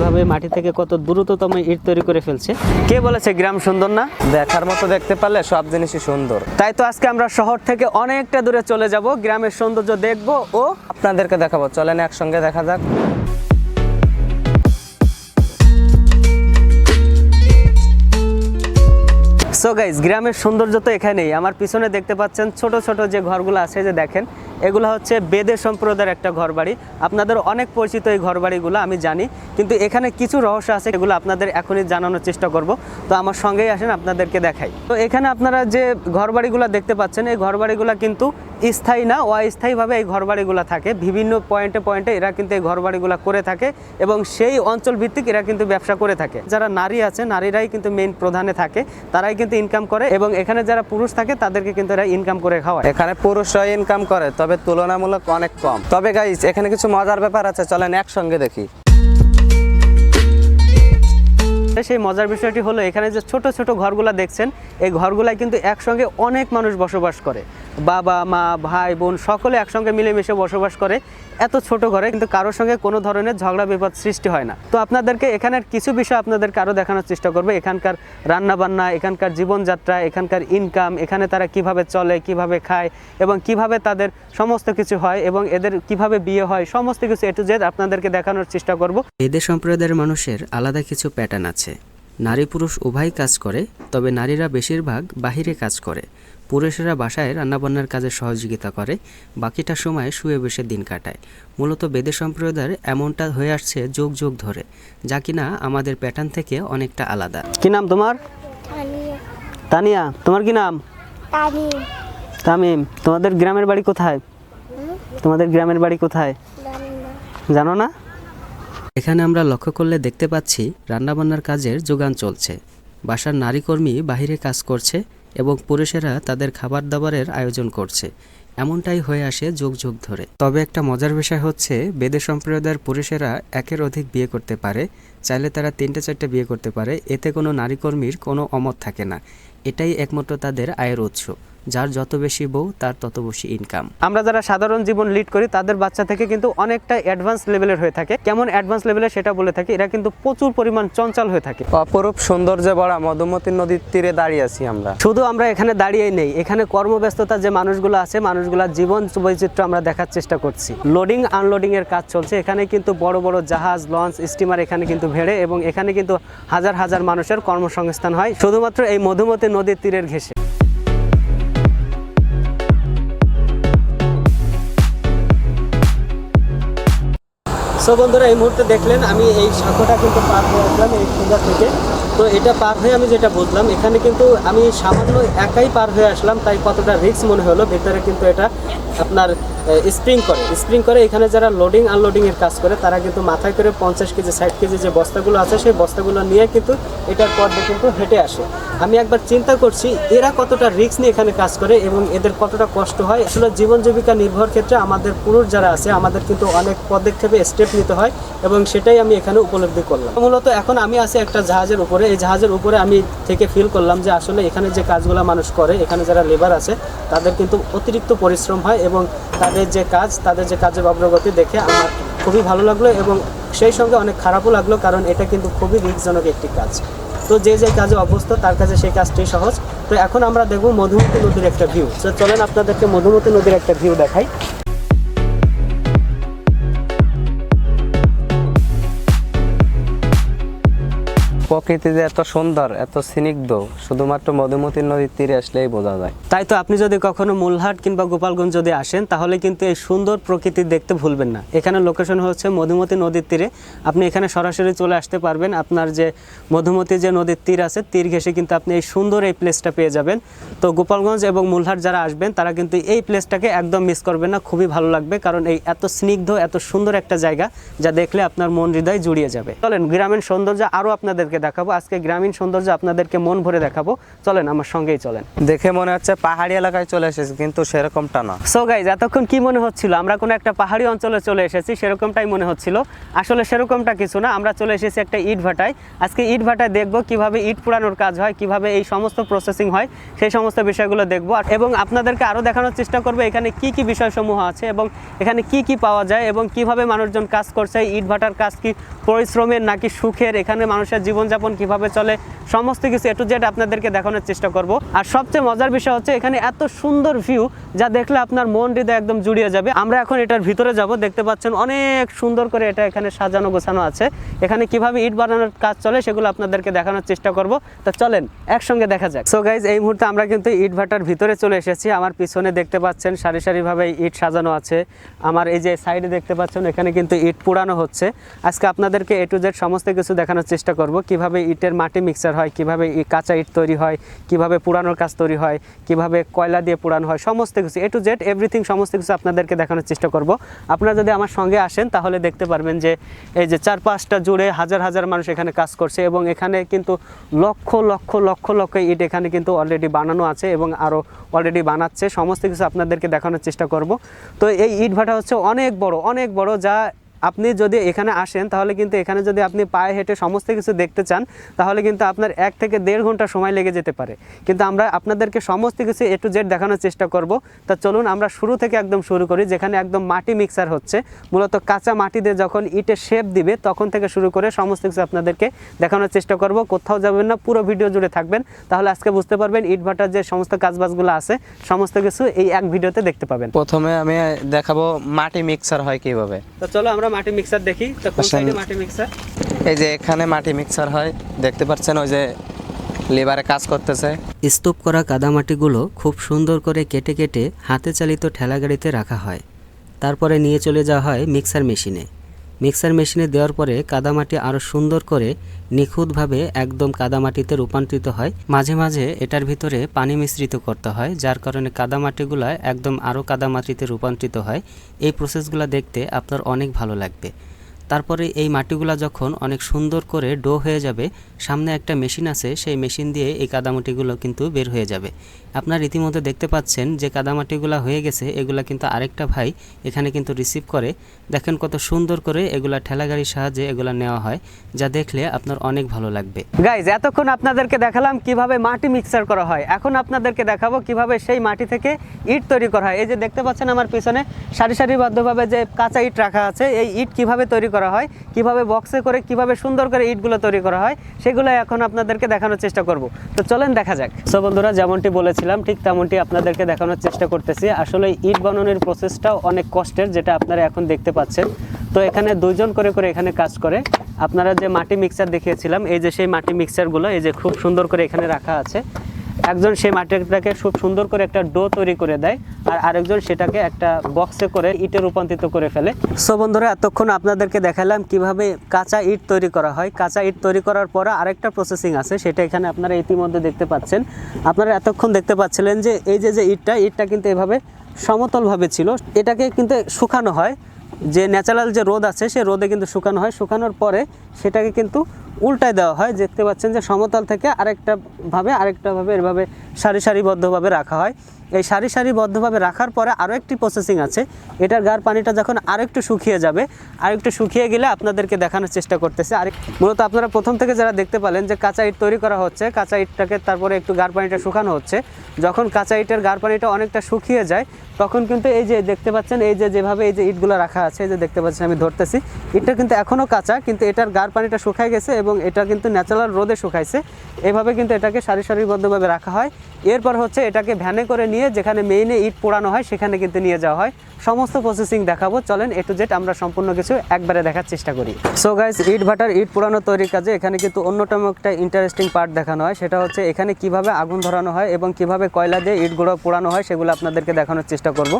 কিভাবে মাটি থেকে কত দ্রুততম ইট তৈরি করে ফেলছে। কে বলেছে গ্রাম সুন্দর না? দেখার মতো দেখতে পারলে সব জিনিসই সুন্দর। তাই তো আজকে আমরা শহর থেকে অনেকটা দূরে চলে যাব, গ্রামের সৌন্দর্য দেখব ও আপনাদেরকে দেখাবো। চলেন একসঙ্গে দেখা যাক। সো গাইস, গ্রামের সৌন্দর্য তো এখানেই। আমার পিছনে দেখতে পাচ্ছেন ছোট ছোট যে ঘরগুলো আছে, যে দেখেন এগুলো হচ্ছে বেদে সম্প্রদায়ের একটা ঘরবাড়ি। আপনাদের অনেক পরিচিত এই ঘরবাড়িগুলো আমি জানি, কিন্তু এখানে কিছু রহস্য আছে, এগুলো আপনাদের এখনই জানানোর চেষ্টা করব। তো আমার সঙ্গেই আসেন, আপনাদেরকে দেখাই। তো এখানে আপনারা যে ঘরবাড়িগুলো দেখতে পাচ্ছেন, এই ঘরবাড়িগুলো কিন্তু স্থায়ী না, অস্থায়ীভাবে এই ঘরবাড়িগুলো থাকে। বিভিন্ন পয়েন্টে পয়েন্টে এরা কিন্তু এই ঘরবাড়িগুলো করে থাকে এবং সেই অঞ্চল ভিত্তিক এরা কিন্তু ব্যবসা করে থাকে। যারা নারী আছে, নারীরাই কিন্তু মেইন প্রধানে থাকে, তারাই কিন্তু ইনকাম করে, এবং এখানে যারা পুরুষ থাকে তাদেরকে কিন্তু এরা ইনকাম করে খাওয়ায়। এখানে পুরুষরাই ইনকাম করে, তবে তুলনামূলক অনেক কম। তবে গাইস, এখানে কিছু মজার ব্যাপার আছে, চলেন একসঙ্গে দেখি। সেই মজার বিষয়টি হলো, এখানে যে ছোট ছোট ঘরগুলা দেখছেন, এই ঘরগুলাই কিন্তু একসঙ্গে অনেক মানুষ বসবাস করে। বাবা মা ভাই বোন সকলে একসঙ্গে মিলেমিশে বসবাস করে। এত ছোট ঘরে কিন্তু কারোর সঙ্গে কোনো ধরনের ঝগড়া বিপদ সৃষ্টি হয় না। তো আপনাদেরকে এখানের কিছু বিষয় আপনাদেরকে আরও দেখানোর চেষ্টা করবে। এখানকার রান্নাবান্না, এখানকার জীবনযাত্রা, এখানকার ইনকাম, এখানে তারা কিভাবে চলে, কিভাবে খায় এবং কিভাবে তাদের সমস্ত কিছু হয় এবং এদের কিভাবে বিয়ে হয়, সমস্ত কিছু এ টু জেড আপনাদেরকে দেখানোর চেষ্টা করব। এদের সম্প্রদায়ের মানুষের আলাদা কিছু প্যাটার্ন আছে। নারী পুরুষ উভয় কাজ করে, তবে নারীরা বেশিরভাগ বাহিরে কাজ করে। পুরুষেরা বাসায় রান্নাবান্নার কাজে সহযোগিতা করে, বাকিটা সময় শুয়ে বসে দিন কাটায়। মূলত বেদে সম্প্রদায়ের এমনটা হয়ে আসছে যুগ যুগ ধরে, যা কিনা আমাদের প্যাটার্ন থেকে অনেকটা আলাদা। কি নাম তোমার? তানিয়া। তোমার কি নাম? তামিম। তোমাদের গ্রামের বাড়ি কোথায়? তোমাদের গ্রামের বাড়ি কোথায় জানো না? এখানে আমরা লক্ষ্য করলে দেখতে পাচ্ছি রান্নাবান্নার কাজের যোগান চলছে। বাসার নারী কর্মী বাহিরে কাজ করছে এবং পুরুষেরা তাদের খাবার দাবারের আয়োজন করছে। এমনটাই হয়ে আসে যুগ যুগ ধরে। তবে একটা মজার বিষয় হচ্ছে, বেদে সম্প্রদায়ের পুরুষেরা একের অধিক বিয়ে করতে পারে, চাইলে তারা 3-4 বিয়ে করতে পারে। এতে কোনো নারী কর্মীর কোনো অমত থাকে না। এটাই একমাত্র তাদের আয়ের উৎস। যার যত বেশি বউ তার তত বেশি ইনকাম। আমরা যারা সাধারণ জীবন লিড করি, তাদের বাচ্চা থেকে কিন্তু অনেকটা অ্যাডভান্স লেভেলের হয়ে থাকে। কেমন অ্যাডভান্স লেভেলের সেটা বলে থাকি, এরা কিন্তু প্রচুর পরিমাণ চঞ্চল হয়ে থাকে। অপরূপ সৌন্দর্যে ভরা মধুমতি নদীর তীরে দাঁড়িয়ে আছি আমরা। শুধু আমরা এখানে দাঁড়িয়েই নেই, এখানে কর্মব্যস্ততা যে মানুষগুলো আছে, মানুষগুলোর জীবন বৈচিত্র্য আমরা দেখার চেষ্টা করছি। লোডিং আনলোডিং এর কাজ চলছে। এখানে কিন্তু বড় বড় জাহাজ, লঞ্চ, স্টিমার এখানে কিন্তু ভেড়ে, এবং এখানে কিন্তু হাজার হাজার মানুষের কর্মসংস্থান হয় শুধুমাত্র এই মধুমতি নদীর তীরের ঘেঁষে। সো বন্ধুরা, এই মুহূর্তে দেখলেন আমি এই সাঁকোটা কিন্তু পার হয়ে আসলাম এই সুন্দর থেকে। তো এটা পার হয়ে আমি যেটা বুঝলাম, এখানে কিন্তু আমি সামান্য একাই পার হয়ে আসলাম, তাই কতটা রিস্ক মনে হলো। ভেতরে কিন্তু এটা আপনার স্প্রিং করে। এখানে যারা লোডিং আনলোডিংয়ের কাজ করে, তারা কিন্তু মাথায় করে 50 কেজি 60 কেজি যে বস্তাগুলো আছে, সেই বস্তাগুলো নিয়ে কিন্তু এটার পর দিয়ে কিন্তু হেঁটে আসে। আমি একবার চিন্তা করছি এরা কতটা রিস্ক নিয়ে এখানে কাজ করে এবং এদের কতটা কষ্ট হয়। আসলে জীবন জীবিকা নির্ভর ক্ষেত্রে আমাদের পুরুষ যারা আছে, আমাদের কিন্তু অনেক পদক্ষেপে স্টেপ নিতে হয়, এবং সেটাই আমি এখানে উপলব্ধি করলাম। মূলত এখন আমি আছি একটা জাহাজের উপরে। এই জাহাজের উপরে আমি থেকে ফিল করলাম যে আসলে এখানে যে কাজগুলো মানুষ করে, এখানে যারা লেবার আছে, তাদের কিন্তু অতিরিক্ত পরিশ্রম হয়, এবং তাদের যে কাজের অগ্রগতি দেখে আমার খুবই ভালো লাগলো, এবং সেই সঙ্গে অনেক খারাপও লাগলো, কারণ এটা কিন্তু খুবই রিস্কজনক একটি কাজ। তো যে কাজে অভ্যস্ত তার কাছে সেই কাজটি সহজ। তো এখন আমরা দেখব মধুমতি নদীর একটা ভিউ। তো চলেন আপনাদেরকে মধুমতি নদীর একটা ভিউ দেখাই। প্রকৃতি যে এত সুন্দর, এত স্নিগ্ধ, শুধুমাত্র মধুমতি নদীর তীরে আসলেই বোঝা যায়। তাই তো আপনি যদি কখনো মূলহাট কিংবা গোপালগঞ্জ যদি আসেন, তাহলে কিন্তু এই সুন্দর প্রকৃতি দেখতে ভুলবেন না। এখানে লোকেশন হচ্ছে মধুমতি নদীর তীরে। আপনি এখানে সরাসরি চলে আসতে পারবেন। আপনার যে মধুমতি যে নদীর তীর আছে, তীর ঘেঁষে কিন্তু আপনি এই সুন্দর এই প্লেসটা পেয়ে যাবেন। তো গোপালগঞ্জ এবং মূলহাট যারা আসবেন, তারা কিন্তু এই প্লেসটাকে একদম মিস করবেন না, খুবই ভালো লাগবে, কারণ এই এত স্নিগ্ধ, এত সুন্দর একটা জায়গা, যা দেখলে আপনার মন হৃদয় জুড়িয়ে যাবে। চলেন গ্রামীণ সৌন্দর্য আরও আপনাদেরকে আপনাদেরকে দেখাবো, আজকে গ্রামীণ সৌন্দর্য আপনাদেরকে মন ভরে দেখাবো। চলেন আমার সঙ্গেই চলেন। দেখে মনে হচ্ছে পাহাড়ি এলাকায় চলে এসেছে, কিন্তু সেরকমটা না। সো গাইজ, এতক্ষণ কি মনে হচ্ছিল আমরা কোনো একটা পাহাড়ি অঞ্চলে চলে এসেছি, সেরকমটাই মনে হচ্ছিল। আসলে সেরকমটা কিছু না, আমরা চলে এসেছি একটা ইট ভাটায়। আজকে ইট ভাটায় দেখবো কিভাবে ইট পোড়ানোর কাজ হয়, কিভাবে এই সমস্ত প্রসেসিং হয়, সেই সমস্ত বিষয়গুলো দেখবো। এবং আপনাদেরকে আরও দেখানোর চেষ্টা করবো এখানে কি কি বিষয়সমূহ আছে এবং এখানে কি কি পাওয়া যায় এবং কিভাবে মানুষজন কাজ করছে। ইট ভাটার কাজ কি পরিশ্রমের নাকি সুখের, এখানে মানুষের জীবনযাপন কিভাবে চলে, সমস্ত কিছু এ টু জেড আপনাদেরকে দেখানোর চেষ্টা করব। আর সবচেয়ে মজার বিষয় হচ্ছে এখানে এত সুন্দর ভিউ, যা দেখলে আপনার মন হৃদয় একদম জুড়িয়ে যাবে। আমরা এখন এটার ভিতরে যাব, দেখতে পাচ্ছেন অনেক সুন্দর করে এটা এখানে সাজানো গোছানো আছে। এখানে কিভাবে ইট বানানোর কাজ চলে সেগুলো আপনাদেরকে দেখানোর চেষ্টা করব। তো চলেন একসঙ্গে দেখা যাক। সো গাইজ, এই মুহূর্তে আমরা কিন্তু ইট ভাটার ভিতরে চলে এসেছি। আমার পিছনে দেখতে পাচ্ছেন সারি সারিভাবে ইট সাজানো আছে। আমার এই যে সাইডে দেখতে পাচ্ছেন এখানে কিন্তু ইট পোড়ানো হচ্ছে। আজকে আপনাদেরকে এ টু জেড সমস্ত কিছু দেখানোর চেষ্টা করব, কিভাবে ইটের মাটি মিক্সার হয়, কিভাবে কাঁচা ইট তৈরি হয়, কিভাবে পোড়ানোর কাজ তৈরি হয়, কিভাবে কয়লা দিয়ে পোড়ানো হয়, সমস্ত কিছু এ টু জেড এভরিথিং সমস্ত কিছু আপনাদেরকে দেখানোর চেষ্টা করব। আপনারা যদি আমার সঙ্গে আসেন তাহলে দেখতে পারবেন যে এই যে চারপাশটা জুড়ে হাজার হাজার মানুষ এখানে কাজ করছে এবং এখানে কিন্তু লক্ষ লক্ষ লক্ষ লক্ষ ইট এখানে কিন্তু অলরেডি বানানো আছে এবং আরও অলরেডি বানাচ্ছে। সমস্ত কিছু আপনাদেরকে দেখানোর চেষ্টা করব। তো এই ইট ভাটা হচ্ছে অনেক বড়, যা আপনি যদি এখানে আসেন তাহলে কিন্তু এখানে যদি আপনি পায়ে হেঁটে সমস্ত কিছু দেখতে চান তাহলে কিন্তু আপনার 1 থেকে 1.5 ঘন্টা সময় লেগে যেতে পারে। কিন্তু আমরা আপনাদেরকে সমস্ত কিছু এ টু জেড দেখানোর চেষ্টা করব। তা চলুন আমরা শুরু থেকে একদম শুরু করি, যেখানে একদম মাটি মিক্সার হচ্ছে। মূলত কাঁচা মাটি দিয়ে যখন ইটের শেপ দিবে তখন থেকে শুরু করে সমস্ত কিছু আপনাদেরকে দেখানোর চেষ্টা করব। কোথাও যাবেন না, পুরো ভিডিও জুড়ে থাকবেন, তাহলে আজকে বুঝতে পারবেন ইট ভাটার যে সমস্ত কাজবাজগুলো আছে সমস্ত কিছু এই এক ভিডিওতে দেখতে পাবেন। প্রথমে আমি দেখাবো মাটি মিক্সার হয় কিভাবে। তো চলো আমরা মাটি মিক্সার দেখি। তো কোন সাইডে মাটি মিক্সার? এই যে এখানে মাটি মিক্সার হয়, দেখতে পাচ্ছেন ওই যে লেবারে কাজ করতেছে। স্তূপ করা কাদামাটিগুলো খুব সুন্দর করে কেটে কেটে হাতে চালিত ঠেলাগাড়িতে রাখা হয়। তারপরে নিয়ে চলে যাওয়া হয় মিক্সার মেশিনে। মিক্সার মেশিনে দেওয়ার পরে কাদামাটি আরও সুন্দর করে নিখুঁতভাবে একদম কাদামাটিতে রূপান্তরিত হয়। মাঝে মাঝে এটার ভিতরে পানি মিশ্রিত করতে হয়, যার কারণে কাদামাটিগুলো একদম আরও কাদামাটিতে রূপান্তরিত হয়। এই প্রসেসগুলো দেখতে আপনার অনেক ভালো লাগবে। তারপরে এই মাটিগুলা যখন অনেক সুন্দর করে ডো হয়ে যাবে, সামনে একটা মেশিন আছে, সেই মেশিন দিয়ে এই কাদামাটিগুলো কিন্তু বের হয়ে যাবে। আপনার রীতিমতো দেখতে পাচ্ছেন যে কাদামাটিগুলো হয়ে গেছে, এগুলা কিন্তু আরেকটা ভাই এখানে কিন্তু রিসিভ করে। দেখেন কত সুন্দর করে এগুলা ঠেলাগাড়ির সাহায্যে এগুলা নেওয়া হয়, যা দেখলে আপনার অনেক ভালো লাগবে। গাইজ, এতক্ষণ আপনাদেরকে দেখালাম কিভাবে মাটি মিক্সার করা হয়, এখন আপনাদেরকে দেখাবো কিভাবে সেই মাটি থেকে ইট তৈরি করা হয়। এই যে দেখতে পাচ্ছেন আমার পিছনে সারি সারিবদ্ধভাবে যে কাঁচা ইট রাখা আছে, এই ইট কিভাবে তৈরি করা হয়, কিভাবে বক্সে করে কিভাবে সুন্দর করে ইটগুলো তৈরি করা হয়, সেগুলো এখন আপনাদেরকে দেখানোর চেষ্টা করব। তো চলেন দেখা যাক। সো বন্ধুরা, যেমনটি বলেছিলাম ঠিক তেমনটি আপনাদেরকে দেখানোর চেষ্টা করতেছি। আসলে ইট বানানোর প্রসেসটাও অনেক কষ্টের, যেটা আপনারা এখন দেখতে পাচ্ছেন। তো এখানে 2 জন করে এখানে কাজ করে। আপনারা যে মাটি মিক্সার দেখিয়েছিলাম, এই যে সেই মাটি মিক্সারগুলো এই যে খুব সুন্দর করে এখানে রাখা আছে। একজন সেই মাটিটাকে খুব সুন্দর করে একটা ডো তৈরি করে দেয়, আর আরেকজন সেটাকে একটা বক্সে করে ইটে রূপান্তরিত করে ফেলে। সো বন্ধুরা, এতক্ষণ আপনাদেরকে দেখালাম কিভাবে কাঁচা ইট তৈরি করা হয়। কাঁচা ইট তৈরি করার পরে আরেকটা প্রসেসিং আছে, সেটা এখানে আপনারা ইতিমধ্যে দেখতে পাচ্ছেন। আপনারা এতক্ষণ দেখতে পাচ্ছিলেন যে এই যে ইটটা কিন্তু এভাবে সমতলভাবে ছিল, এটাকে কিন্তু শুকানো হয়। যে ন্যাচারাল যে রোদ আছে সে রোদে কিন্তু শুকানো হয়। শুকানোর পরে সেটাকে কিন্তু উল্টায় দেওয়া হয়। দেখতে পাচ্ছেন যে সমতল থেকে আরেকটা ভাবে এভাবে সারি সারিবদ্ধভাবে রাখা হয়। এই সারি সারিবদ্ধভাবে রাখার পরে আরও একটি প্রসেসিং আছে। এটার গার পানিটা যখন আরেকটু শুকিয়ে যাবে, আরেকটু শুকিয়ে গেলে আপনাদেরকে দেখানোর চেষ্টা করতেছে। মূলত আপনারা প্রথম থেকে যারা দেখতে পেলেন যে কাঁচা ইট তৈরি করা হচ্ছে, কাঁচা ইটটাকে তারপরে একটু গার পানিটা শুকানো হচ্ছে। যখন কাঁচা ইটের গার পানিটা অনেকটা শুকিয়ে যায় তখন কিন্তু এই যে দেখতে পাচ্ছেন এই যে যেভাবে এই যে ইটগুলো রাখা আছে, এই যে দেখতে পাচ্ছেন আমি ধরতেছি, ইটটা কিন্তু এখনও কাঁচা, কিন্তু এটার গার পানিটা শুকায় গেছে এবং এটা কিন্তু ন্যাচারাল রোদে শুকাইছে। এভাবে কিন্তু এটাকে সারি সারিবদ্ধভাবে রাখা হয়। এরপর হচ্ছে এটাকে ভ্যানে করে নিয়ে যেখানে মেইনে ইট পোড়ানো হয় সেখানে কিন্তু নিয়ে যাওয়া হয়। সমস্ত প্রসেসিং দেখাবো, চলেন এ টু জেড আমরা সম্পূর্ণ কিছু একবারে দেখার চেষ্টা করি। সো গাইস, ইট ভাটার ইট পোড়ানো তৈরির কাজে এখানে কিন্তু অন্যতম একটা ইন্টারেস্টিং পার্ট দেখানো হয়, সেটা হচ্ছে এখানে কিভাবে আগুন ধরানো হয় এবং কিভাবে কয়লা দিয়ে ইটগুলো পোড়ানো হয় সেগুলো আপনাদেরকে দেখানোর চেষ্টা করব।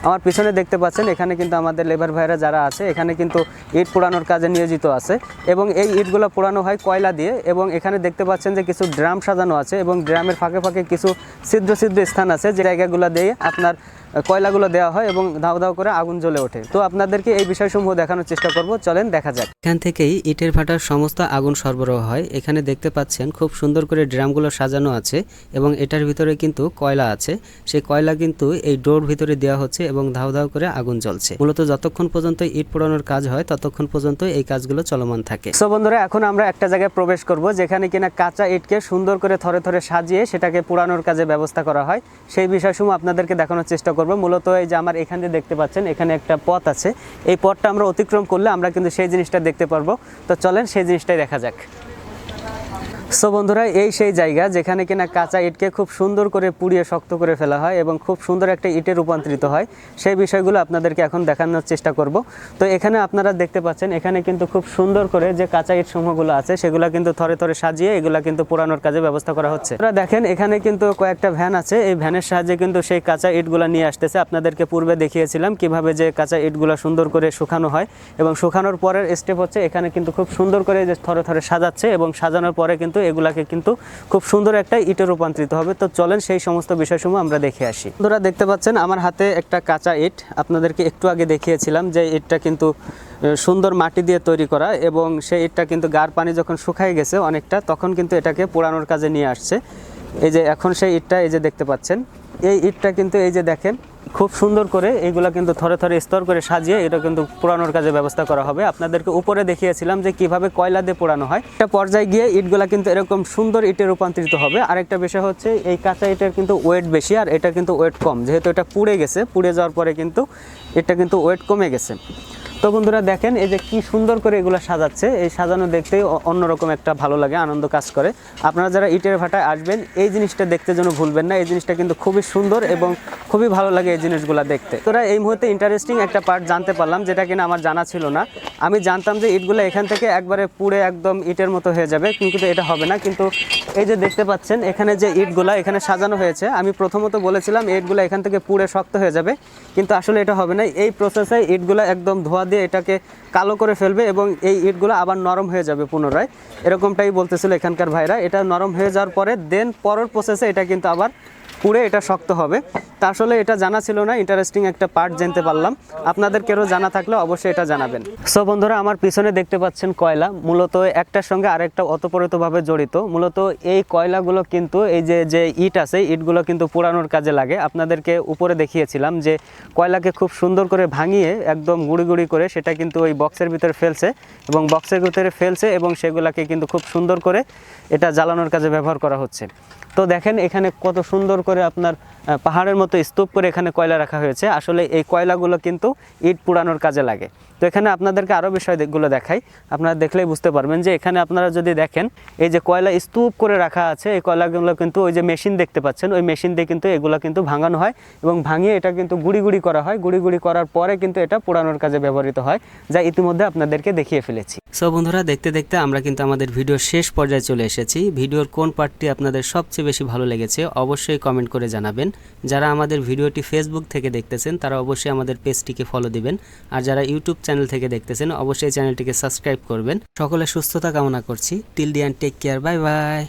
আমার পিছনে দেখতে পাচ্ছেন এখানে কিন্তু আমাদের লেবার ভাইরা যারা আছে এখানে কিন্তু ইট পোড়ানোর কাজে নিয়োজিত আছে এবং এই ইটগুলো পোড়ানো হয় কয়লা দিয়ে। এবং এখানে দেখতে পাচ্ছেন যে কিছু ড্রাম সাজানো আছে এবং ড্রামের ফাঁকে ফাঁকে কিছু ছিদ্র স্থান আছে, যে জায়গাগুলো দিয়ে আপনার কয়লাগুলো দেওয়া হয় এবং ধাউ ধাউ করে আগুন জ্বলে ওঠে। তো আপনাদেরকে এই বিষয়সমূহ দেখানোর চেষ্টা করব, চলেন দেখা যাক। এখান থেকেই ইটের ভাটার সমস্ত আগুন সরবরাহ হয়। এখানে দেখতে পাচ্ছেন খুব সুন্দর করে ড্রামগুলো সাজানো আছে এবং এটার ভিতরে কিন্তু কয়লা আছে। সেই কয়লা কিন্তু এই ডোর ভিতরে দেওয়া হচ্ছে এবং ধাউ ধাউ করে আগুন জ্বলছে। মূলত যতক্ষণ পর্যন্ত ইট পোড়ানোর কাজ হয় ততক্ষণ পর্যন্ত এই কাজগুলো চলমান থাকে। সো বন্ধুরা, এখন আমরা একটা জায়গায় প্রবেশ করব যেখানে কিনা কাঁচা ইটকে সুন্দর করে থরে থরে সাজিয়ে সেটাকে পোড়ানোর কাজে ব্যবস্থা করা হয়। সেই বিষয়সমূহ আপনাদেরকে দেখানোর চেষ্টা করব। মূলত এই যে আমার এখানে দেখতে পাচ্ছেন, এখানে একটা পথ আছে। এই পথটা আমরা অতিক্রম করলে আমরা কিন্তু সেই জিনিসটা দেখতে পারবো। তো চলেন সেই জিনিসটাই দেখা যাক। সো বন্ধুরা, এই সেই জায়গা যেখানে কিনা কাঁচা ইটকে খুব সুন্দর করে পুড়িয়ে শক্ত করে ফেলা হয় এবং খুব সুন্দর একটা ইটে রূপান্তরিত হয়। সেই বিষয়গুলো আপনাদেরকে এখন দেখানোর চেষ্টা করব। তো এখানে আপনারা দেখতে পাচ্ছেন, এখানে কিন্তু খুব সুন্দর করে যে কাঁচা ইট সমূহগুলো আছে সেগুলো কিন্তু থরে থরে সাজিয়ে এগুলা কিন্তু পোড়ানোর কাজে ব্যবস্থা করা হচ্ছে। আপনারা দেখেন, এখানে কিন্তু কয়েকটা ভ্যান আছে। এই ভ্যানের সাহায্যে কিন্তু সেই কাঁচা ইটগুলো নিয়ে আসতেছে। আপনাদেরকে পূর্বে দেখিয়েছিলাম কিভাবে যে কাঁচা ইটগুলো সুন্দর করে শুকানো হয় এবং শুকানোর পরের স্টেপ হচ্ছে এখানে কিন্তু খুব সুন্দর করে যে থরে থরে সাজাচ্ছে এবং সাজানোর পরে কিন্তু এগুলাকে কিন্তু খুব সুন্দর একটা ইটে রূপান্তরিত হবে। তো চলেন সেই সমস্ত বিষয়সমূহ আমরা দেখে আসি। বন্ধুরা দেখতে পাচ্ছেন আমার হাতে একটা কাঁচা ইট, আপনাদেরকে একটু আগে দেখিয়েছিলাম যে ইটটা কিন্তু সুন্দর মাটি দিয়ে তৈরি করা এবং সেই ইটটা কিন্তু গার পানি যখন শুকায় গেছে অনেকটা, তখন কিন্তু এটাকে পোড়ানোর কাজে নিয়ে আসছে। এই যে এখন সেই ইটটা এই যে দেখতে পাচ্ছেন, এই ইটটা কিন্তু এই যে দেখেন খুব সুন্দর করে এইগুলা কিন্তু থরে থরে স্তর করে সাজিয়ে এটা কিন্তু পোড়ানোর কাজে ব্যবস্থা করা হবে। আপনাদেরকে উপরে দেখিয়েছিলাম যে কিভাবে কয়লা দিয়ে পোড়ানো হয়। একটা পর্যায়ে গিয়ে ইটগুলা কিন্তু এরকম সুন্দর ইটে রূপান্তরিত হবে। আরেকটা বিষয় হচ্ছে এই কাঁচা ইটের কিন্তু ওয়েট বেশি আর এটা কিন্তু ওয়েট কম, যেহেতু এটা পুড়ে গেছে, পুড়ে যাওয়ার পরে কিন্তু এটা কিন্তু ওয়েট কমে গেছে। তো বন্ধুরা দেখেন এই যে কি সুন্দর করে এগুলো সাজাচ্ছে, এই সাজানো দেখতেই অন্যরকম একটা ভালো লাগে, আনন্দ কাজ করে। আপনারা যারা ইটের ভাটায় আসবেন এই জিনিসটা দেখতে যেন ভুলবেন না। এই জিনিসটা কিন্তু খুবই সুন্দর এবং খুবই ভালো লাগে এই জিনিসগুলো দেখতে। তোরা এই মুহূর্তে ইন্টারেস্টিং একটা পার্ট জানতে পারলাম যেটা কিনা আমার জানা ছিল না। আমি জানতাম যে ইটগুলো এখান থেকে একবারে পুড়ে একদম ইটের মতো হয়ে যাবে, কিন্তু এটা হবে না। কিন্তু এই যে দেখতে পাচ্ছেন এখানে যে ইটগুলা এখানে সাজানো হয়েছে, আমি প্রথমত বলেছিলাম ইটগুলো এখান থেকে পুড়ে শক্ত হয়ে যাবে, কিন্তু আসলে এটা হবে না। এই প্রসেসে ইটগুলো একদম ধোয়া দিয়ে এটাকে কালো করে ফেলবে এবং এই ইটগুলো আবার নরম হয়ে যাবে পুনরায়, এরকমটাই বলতেছিল এখানকার ভাইরা। এটা নরম হয়ে যাওয়ার পরে দেন পরের প্রসেসে এটা কিন্তু আবার পুড়ে এটা শক্ত হবে। তা আসলে এটা জানা ছিল না, ইন্টারেস্টিং একটা পার্ট জানতে পারলাম। আপনাদেরকেও জানা থাকলে অবশ্যই এটা জানাবেন। সো বন্ধুরা, আমার পিছনে দেখতে পাচ্ছেন কয়লা, মূলত একটার সঙ্গে আরেকটা ওতপ্রোতভাবে জড়িত। মূলত এই কয়লাগুলো কিন্তু এই যে ইট আছে, ইটগুলো কিন্তু পোড়ানোর কাজে লাগে। আপনাদেরকে উপরে দেখিয়েছিলাম যে কয়লাকে খুব সুন্দর করে ভাঙিয়ে একদম গুঁড়ি গুঁড়ি করে সেটা কিন্তু ওই বক্সের ভিতরে ফেলছে এবং বক্সের ভিতরে ফেলছে এবং সেগুলাকে কিন্তু খুব সুন্দর করে এটা জ্বালানোর কাজে ব্যবহার করা হচ্ছে। তো দেখেন এখানে কত সুন্দর করে আপনার পাহাড়ের মতো স্তূপ করে এখানে কয়লা রাখা হয়েছে। আসলে এই কয়লাগুলো কিন্তু ইট পোড়ানোর কাজে লাগে। তো এখানে আপনাদেরকে আরও বিষয়গুলো দেখাই, আপনারা দেখলেই বুঝতে পারবেন যে এখানে আপনারা যদি দেখেন এই যে কয়লা স্তূপ করে রাখা আছে, এই কয়লাগুলো কিন্তু ওই যে মেশিন দেখতে পাচ্ছেন, ওই মেশিন দিয়ে কিন্তু এগুলো কিন্তু ভাঙানো হয় এবং ভাঙিয়ে এটা কিন্তু গুঁড়ি গুঁড়ি করা হয়। গুঁড়ি গুঁড়ি করার পরে কিন্তু এটা পোড়ানোর কাজে ব্যবহৃত হয়, যা ইতিমধ্যে আপনাদেরকে দেখিয়ে ফেলেছি। সো বন্ধুরা, দেখতে দেখতে আমরা কিন্তু আমাদের ভিডিওর শেষ পর্যায়ে চলে এসেছি। ভিডিওর কোন পার্টটি আপনাদের সবচেয়ে বেশি ভালো লেগেছে অবশ্যই কমেন্ট করে জানাবেন। যারা আমাদের ভিডিওটি ফেসবুক থেকে দেখতেছেন তারা অবশ্যই আমাদের পেজটিকে ফলো দিবেন, আর যারা ইউটিউব চ্যানেল থেকে দেখতেছেন অবশ্যই চ্যানেলটিকে সাবস্ক্রাইব করবেন। সকলে সুস্থতা কামনা করছি। Till the end take care, bye by.